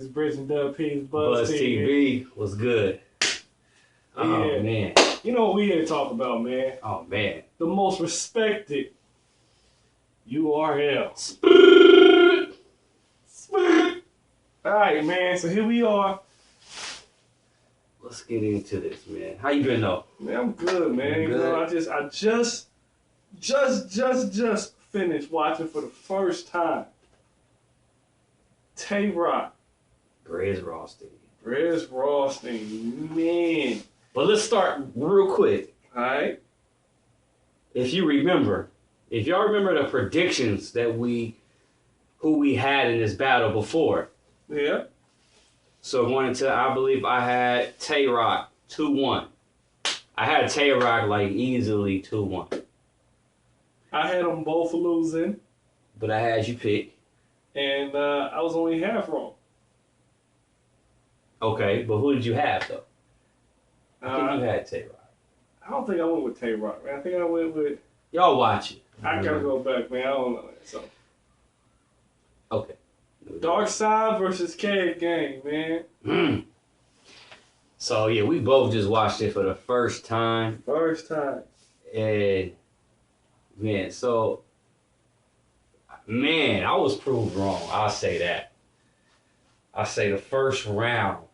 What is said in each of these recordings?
It's Brizz and Dub P's Buzz TV was good. Oh Yeah. man. You know what we here to talk about, man? Oh man. The most respected URL. Alright, man, so here we are. Let's get into this, man. How you been though? Man, I'm good, man. You You know, good? I just finished watching for the first time Tay Roc, Brizz Rawsteen. Brizz Rawsteen, man. But let's start real quick. Alright? If y'all remember the predictions that who we had in this battle before. Yeah. So going into, I believe I had Tay Roc 2-1. I had Tay Roc like easily 2-1. I had them both losing, But I had you pick. and I was only half wrong. Okay, but who did you have though? I think you had Tay Roc. I don't think I went with Tay Roc, man. I think I went with. Y'all watch it. I gotta go back, man. I don't know. So Okay. Dark Side versus Cave Gang, man. So yeah, we both just watched it for the first time. First time. And man, I was proved wrong. I'll say that. I say the first round.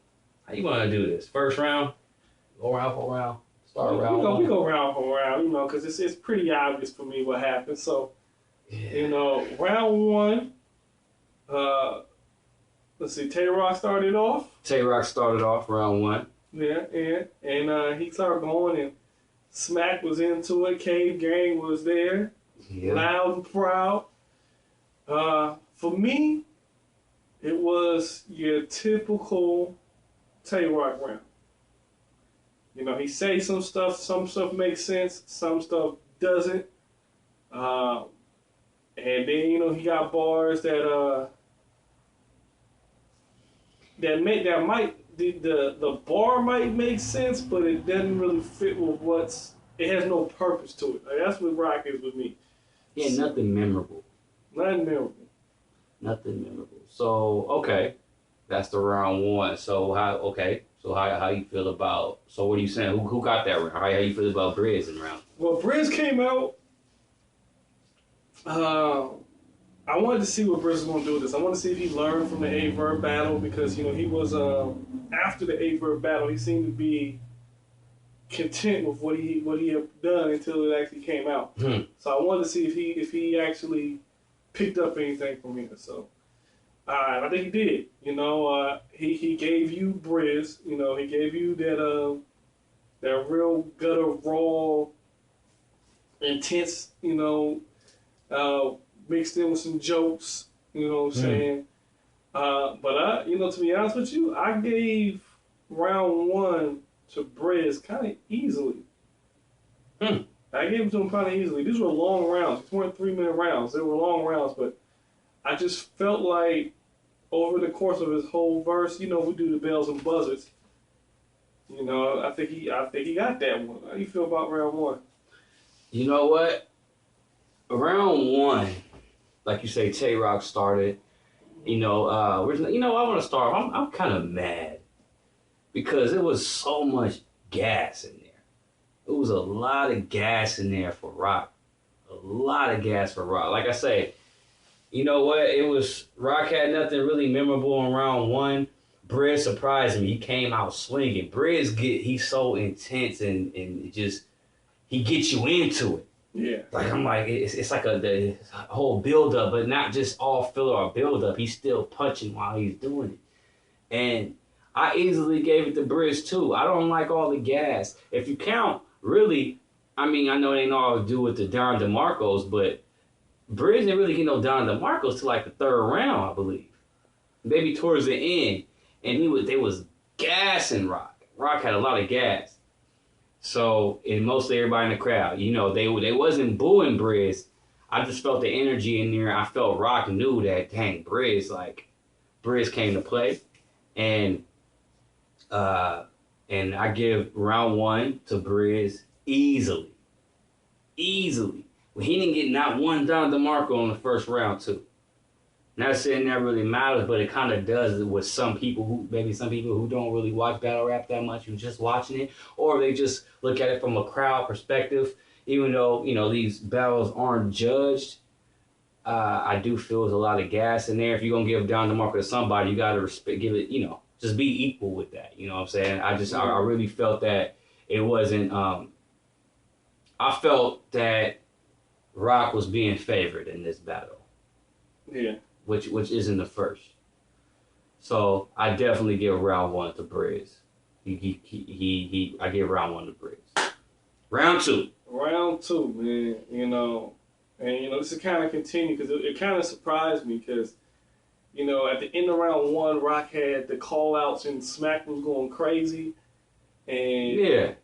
How you wanna do this? First round? Go round for round? Start round one? We go round for round, you know, because it's pretty obvious for me what happened. So, Yeah. you know, round one, let's see, Tay Roc started off. Tay Roc started off round one. Yeah, and he started going, and Smack was into it. Cave Gang was there, Yeah. loud and proud. For me, it was your typical Tay Roc round. You know, he say some stuff makes sense, some stuff doesn't. And then, you know, he got bars that the bar might make sense, but it doesn't really fit with it has no purpose to it. Like, that's what Rock is with me. Yeah, nothing memorable. Nothing memorable. Nothing memorable. So okay, that's the round one. So how you feel about? So what are you saying? Who got that round? How you feel about Brizz in round? Well, Brizz came out. I wanted to see what Brizz was going to do with this. I wanted to see if he learned from the A-Verb battle because, you know, he was, after the A-Verb battle, he seemed to be content with what he had done until it actually came out. So I wanted to see if he actually picked up anything from here. So I think he did. You know, he gave you Brizz. You know, he gave you that real gutter, raw, intense, you know, mixed in with some jokes, you know what I'm saying? But you know, to be honest with you, I gave round one to Brizz kind of easily. I gave it to him kind of easily. These were long rounds. These weren't 3-minute rounds. They were long rounds, but I just felt like over the course of his whole verse, you know, we do the bells and buzzers. You know, I think he got that one. How do you feel about round one? You know what? Round one, like you say, Tay Roc started. You know, I want to start. I'm kind of mad because it was so much gas in there. It was a lot of gas in there for Roc. A lot of gas for Roc. Like I say, you know what? It was Roc had nothing really memorable in round one. Brizz surprised me. He came out swinging. He's so intense and just he gets you into it. Yeah. Like I'm like it's like the whole build up, but not just all filler or build up. He's still punching while he's doing it, and I easily gave it to Brizz too. I don't like all the gas. If you count, really, I mean I know it ain't all to do with the Don DeMarcos, but Brizz didn't really get no Don DeMarcos till like the third round, I believe, maybe towards the end, and they was gassing Roc. Roc had a lot of gas. So, and mostly everybody in the crowd, you know, they wasn't booing Brizz. I just felt the energy in there. I felt Roc knew that, dang, Brizz came to play. And I give round one to Brizz easily. Easily. He didn't get not one Don DeMarco in the first round, too. Not saying that really matters, but it kind of does with some people who don't really watch battle rap that much, who just watching it, or they just look at it from a crowd perspective. Even though these battles aren't judged, I do feel there's a lot of gas in there. If you're gonna give Don DeMarco to somebody, you gotta give it. Just be equal with that. You know what I'm saying? I really felt that it wasn't. I felt that Roc was being favored in this battle. Yeah. Which isn't the first. So I definitely give round 1 to Brizz. I give round 1 to Brizz. Round 2. Round 2, man. And this is kind of continue because it kind of surprised me because, at the end of round 1, Roc had the call outs and Smack was going crazy. And, you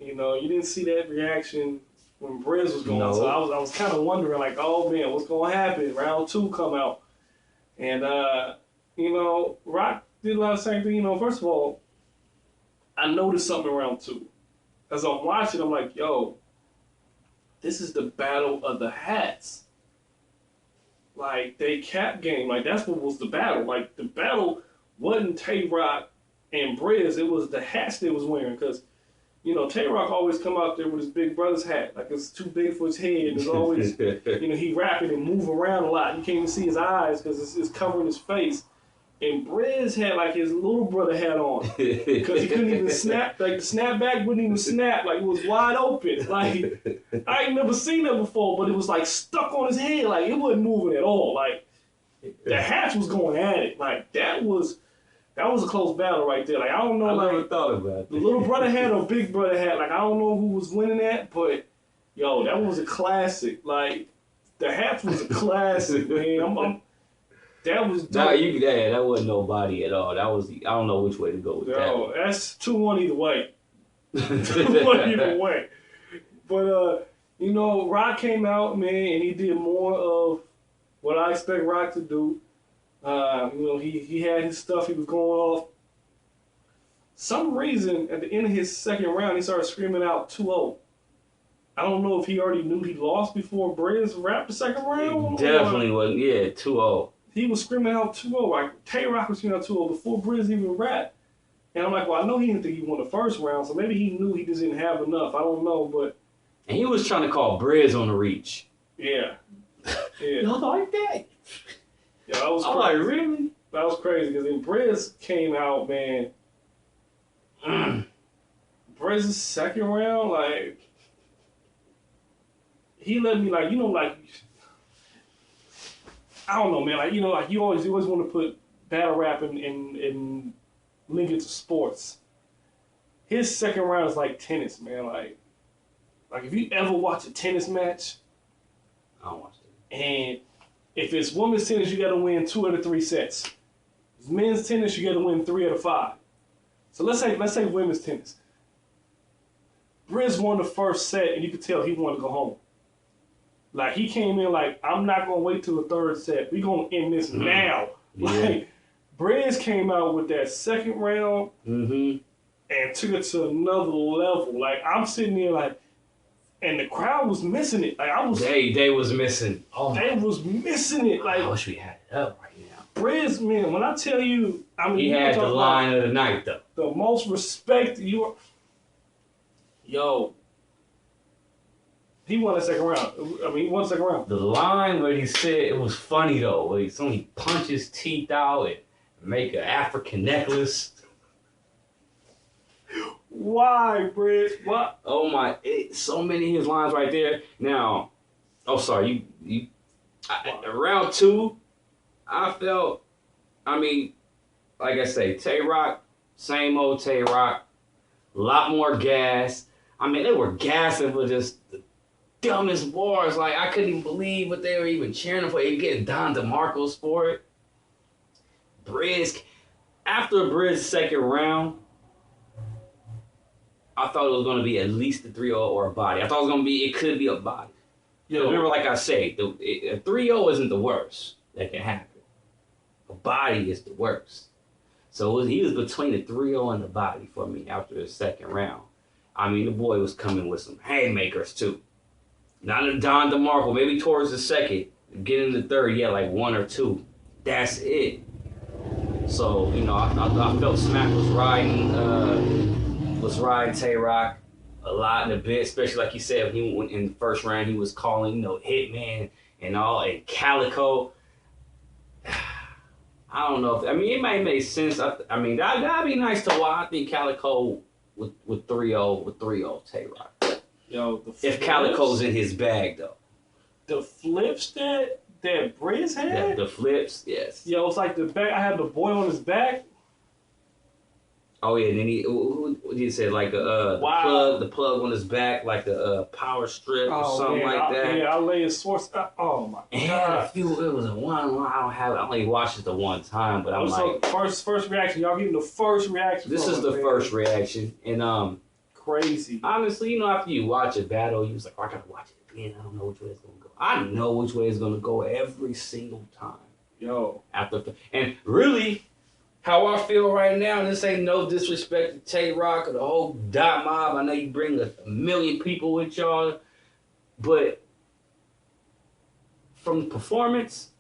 didn't see that reaction when Brizz was going. No. So I was kind of wondering, like, oh, man, what's going to happen? Round 2 come out. And, Roc did a lot of the same thing. First of all, I noticed something in round 2. As I'm watching, I'm like, yo, this is the battle of the hats. Like, they cap game. Like, that's what was the battle. Like, the battle wasn't Tay Roc and Brizz. It was the hats they was wearing. Because, Tay Roc always come out there with his big brother's hat. Like, it's too big for his head. And it's always, he rapping and move around a lot. You can't even see his eyes because it's covering his face. And Brizz had, like, his little brother hat on. Because he couldn't even snap. Like, the snapback wouldn't even snap. Like, it was wide open. Like, I ain't never seen that before, but it was, like, stuck on his head. Like, it wasn't moving at all. Like, the hats was going at it. Like, that was a close battle right there. Like, I don't know. I like, never thought about it. The little brother hat or big brother hat. Like, I don't know who was winning that, but, yo, that was a classic. Like, the hats was a classic, man. That was dope. That wasn't nobody at all. That was I don't know which way to go with that. That's 2-1 either way. 2-1 either way. But Roc came out, man, and he did more of what I expect Roc to do. He had his stuff. He was going off. Some reason at the end of his second round, he started screaming out 2-0. I don't know if he already knew he lost before Brizz rapped the second round. Definitely wasn't. Yeah, 2-0. He was screaming out 2-0. Like, Tay Roc was screaming out 2-0 before Brizz even rapped. And I'm like, well, I know he didn't think he won the first round, so maybe he knew he just didn't have enough. I don't know, but... And he was trying to call Brizz on the reach. Yeah. Y'all like that? Yeah, that was crazy. I'm like, really? That was crazy, because then Brizz came out, man. Brizz's second round, like... He let me, like, I don't know, man. Like, you always want to put battle rap and link it to sports. His second round is like tennis, man. Like if you ever watch a tennis match, I don't watch it. And if it's women's tennis, you got to win 2 out of 3 sets. If it's men's tennis, you got to win 3 out of 5. So let's say women's tennis. Brizz won the first set, and you could tell he wanted to go home. Like, he came in like, I'm not going to wait till the third set. We're going to end this now. Yeah. Like, Brizz came out with that second round and took it to another level. Like, I'm sitting there like, and the crowd was missing it. Like, I was... They was missing. Oh, they was missing it. Like, I wish we had it up right now. Brizz, man, when I tell you... I mean, he had the line of the night, though. The most respect you are... Yo... He won the second round. I mean, he won the second round. The line where he said, it was funny though, where he punch his teeth out and make an African necklace. Why, Brizz? What? Oh my, so many of his lines right there. Now, sorry, round 2, I felt, I mean, like I say, Tay Roc, same old Tay Roc, a lot more gas. I mean, they were gassing for just the dumbest bars. Like, I couldn't even believe what they were even cheering for. They getting Don DeMarco's for it. Brizz, after Brizz's second round, I thought it was going to be at least a 3-0 or a body. I thought it could be a body. Remember, like I say, a 3-0 isn't the worst that can happen. A body is the worst. So he was between the 3-0 and the body for me after the second round. I mean, the boy was coming with some haymakers, too. Not a Don DeMarco. Maybe towards the second. Getting the third, he had like 1 or 2. that's it. So, you know, I felt Smack was riding Tay Roc a lot in a bit, especially like you said, he went in the first round, he was calling, you know, Hitman and all, and Calico. I don't know. I mean, it might make sense. I mean, that'd be nice to watch. I think Calico with 3-0 Tay Roc. Yo, if Calico's in his bag though. The flips that Brizz had? The flips, yes. Yo, it's like the back. I had the boy on his back. Oh yeah, and then he said like the plug on his back, like the power strip or something like that. Yeah, I lay his source. Oh my god! It was a one. I don't have it. I only watched it the one time, but I'm like first reaction. Y'all getting the first reaction. This is the first reaction, and crazy. Honestly, you know, after you watch a battle, you was like, oh, I gotta watch it again. I don't know which way it's gonna go. I know which way it's gonna go every single time. Yo, and really. How I feel right now, and this ain't no disrespect to Tay Roc or the whole Dot Mob. I know you bring a million people with y'all, but from the performance,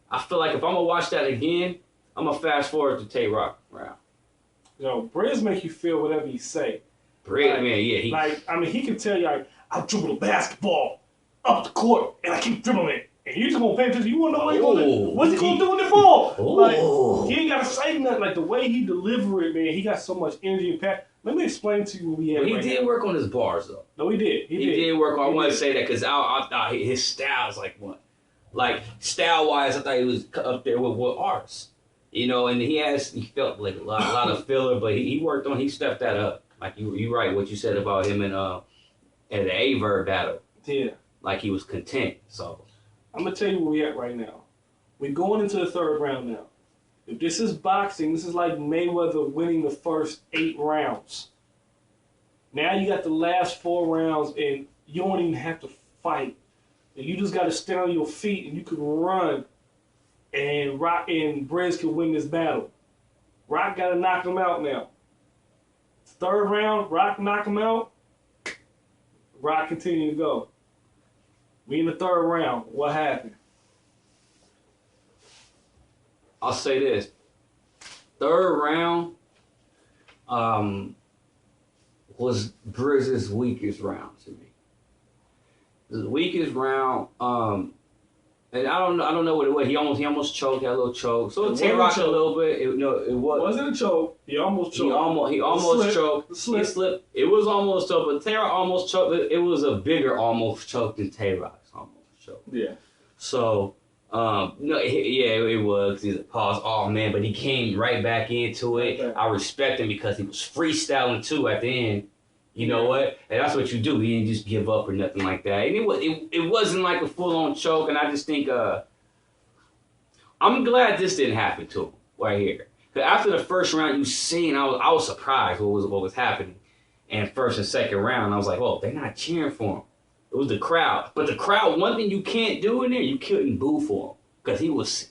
I feel like if I'm gonna watch that again, I'm gonna fast forward to Tay Roc round. Yo, Brizz make you feel whatever he say. Brizz, man, yeah. I mean, he can tell you, like, I dribble the basketball up the court, and I keep dribbling it. And you just gonna pay attention. You wanna know what he's gonna do? What's he gonna do with the ball? Like, he ain't gotta say nothing. Like, the way he deliver it, man, he got so much energy and passion. Let me explain to you what we had. He did work on his bars, though. No, he did. He did work on. I want to say that because I thought his style is like what? Like, style-wise, I thought he was up there with ours. You know, and he felt like a lot of filler, but he stepped that up. Like, you right, what you said about him in the A-Verb battle. Yeah. Like, he was content, so. I'm going to tell you where we're at right now. We're going into the third round now. If this is boxing, this is like Mayweather winning the first 8 rounds. Now you got the last 4 rounds, and you don't even have to fight. And you just got to stand on your feet, and you can run, and Roc and Brizz can win this battle. Roc got to knock him out now. Third round, Roc knock him out. Roc continue to go. We in the third round. What happened? I'll say this. Third round was Brizz's weakest round to me. The weakest round, and I don't know what it was. He almost choked, had a little choke. So Tay Roc a little bit. It wasn't a choke. He almost choked. He almost choked. He slipped. It was almost choked, but Tay Roc almost choked. It was a bigger almost choke than Tay Roc's almost choke. Yeah. So it was. He's a pause. Oh man, but he came right back into it. Okay. I respect him because he was freestyling too at the end. You know what? And that's what you do. He didn't just give up or nothing like that. And it wasn't like a full-on choke. And I just think I'm glad this didn't happen to him right here. Because after the first round, you seen I was surprised what was happening. And first and second round, I was like, oh, they're not cheering for him. It was the crowd. But the crowd, one thing you can't do in there, you couldn't boo for him. Because he was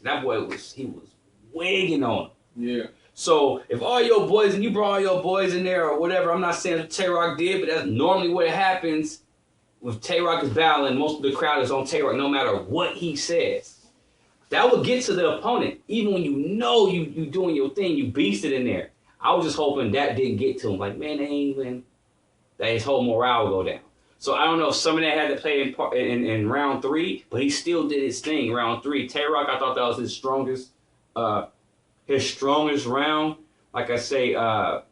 wigging on him. Yeah. So if all your boys, and you brought all your boys in there or whatever, I'm not saying what Tay Roc did, but that's normally what happens with Tay Roc is battling. Most of the crowd is on Tay Roc no matter what he says. That would get to the opponent. Even when you know you doing your thing, you beasted in there. I was just hoping that didn't get to him. Like, man, that his whole morale would go down. So I don't know if some of that had to play in round 3, but he still did his thing. Round 3, Tay Roc, I thought that was his strongest round. Like I say, I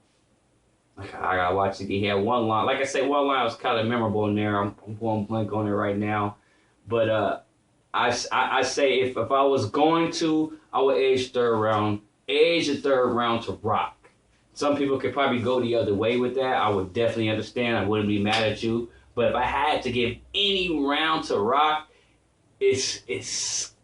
gotta watch it. He had one line. Like I say, one line was kind of memorable in there. I'm going blank on it right now. But I say if I was going to, I would edge the third round to Roc. Some people could probably go the other way with that. I would definitely understand. I wouldn't be mad at you. But if I had to give any round to Roc, it's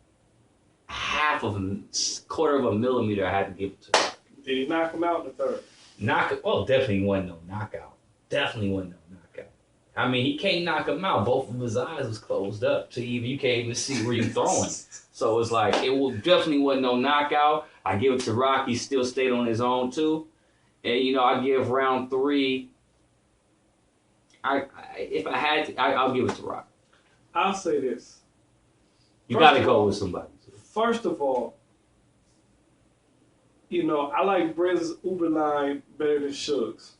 quarter of a millimeter I had to give it to him. Did he knock him out in the third? Definitely wasn't no knockout. I mean, he can't knock him out. Both of his eyes was closed up to you can't even see where you're throwing. So it's like, definitely wasn't no knockout. I give it to Roc. He still stayed on his own too. And, I give round 3, if I had to, I'll give it to Roc. I'll say this. You got to go with somebody. First of all, you know, I like Brizz's Uber line better than Suge's.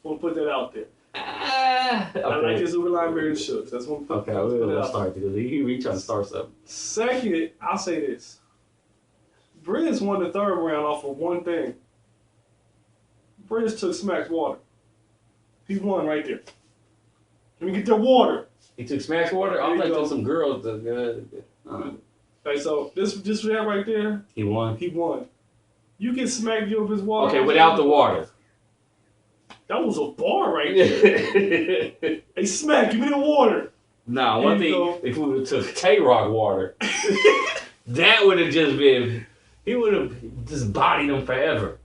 Want to put that out there. Okay. I like his Uber line better than Suge's. That's one. Okay, we'll start because he trying to start something. Second, I'll say this. Brizz won the third round off of one thing. Brizz took Smack's water. He won right there. Let me get that water. He took Smack's water? I was like, some girls. Hey, so this for that right there. He won. He won. You can Smack give up his water. Okay, without the water. That was a bar right there. Hey, Smack, give me the water. Nah, one thing, if we would have took Tay Roc water, that would have just been, he would have just bodied him forever.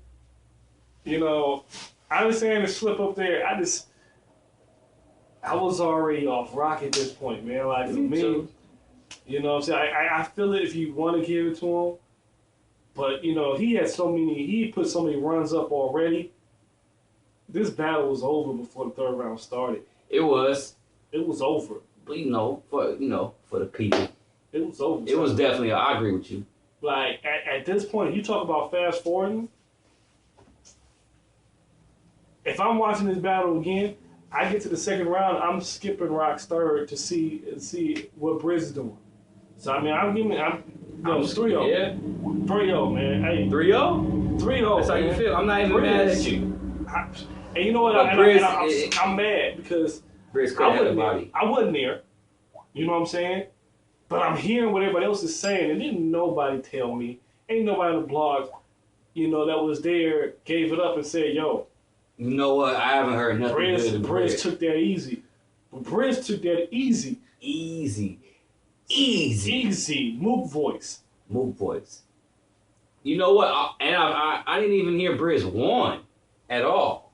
You know, I understand the slip up there. I was already off Rock at this point, man. Like, for me, you know what I'm saying? I feel it if you want to give it to him. But, you know, he put so many runs up already. This battle was over before the third round started. It was. It was over. But, for the people. It was over. It was definitely, I agree with you. Like, at this point, you talk about fast forwarding. If I'm watching this battle again, I get to the second round, I'm skipping Rock's third to see what Brizz is doing. So, I mean, I'm 3-0. Yeah. 3-0, man. Hey, 3-0? 3-0. That's how you feel. I'm not even mad at you. And you know what? I'm mad because I wasn't there. You know what I'm saying? But I'm hearing what everybody else is saying, and didn't nobody tell me. Ain't nobody on the blog, that was there gave it up and said, "Yo, you know what? I haven't heard nothing good. Brizz took that easy. But Brizz took that easy. Easy. Mook voice. You know what? I didn't even hear Brizz won at all.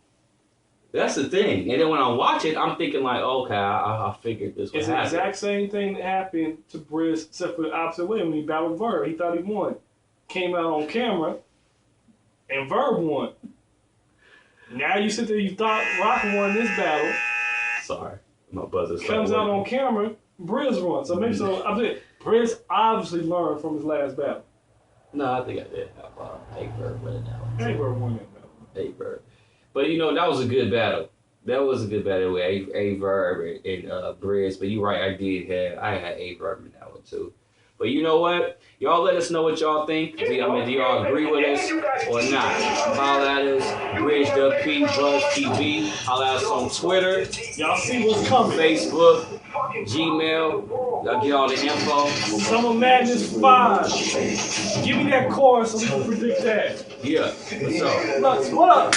That's the thing. And then when I watch it, I'm thinking like, okay, I figured this would happen. It's the exact same thing that happened to Brizz, except for the opposite way. When he battled Verb, he thought he won. Came out on camera, and Verb won. Now you sit there, you thought Rock won this battle. Sorry, my buzzer's comes out on camera, Brizz won. So maybe Brizz obviously learned from his last battle. No, I think I did have A-Verb winning that one. A-Verb won that battle. A-Verb. But, that was a good battle. That was a good battle with A-Verb and Brizz. But you're right, I had A-Verb in that one too. But you know what? Y'all let us know what y'all think. Do y'all agree with us or not? Holla at us, BrizzWP, Buzz TV. Holla at us on Twitter. Y'all see what's coming. Facebook, Gmail. Y'all get all the info. Summer Madness 5. Give me that chorus so we can predict that. Yeah. So. Lux, what up?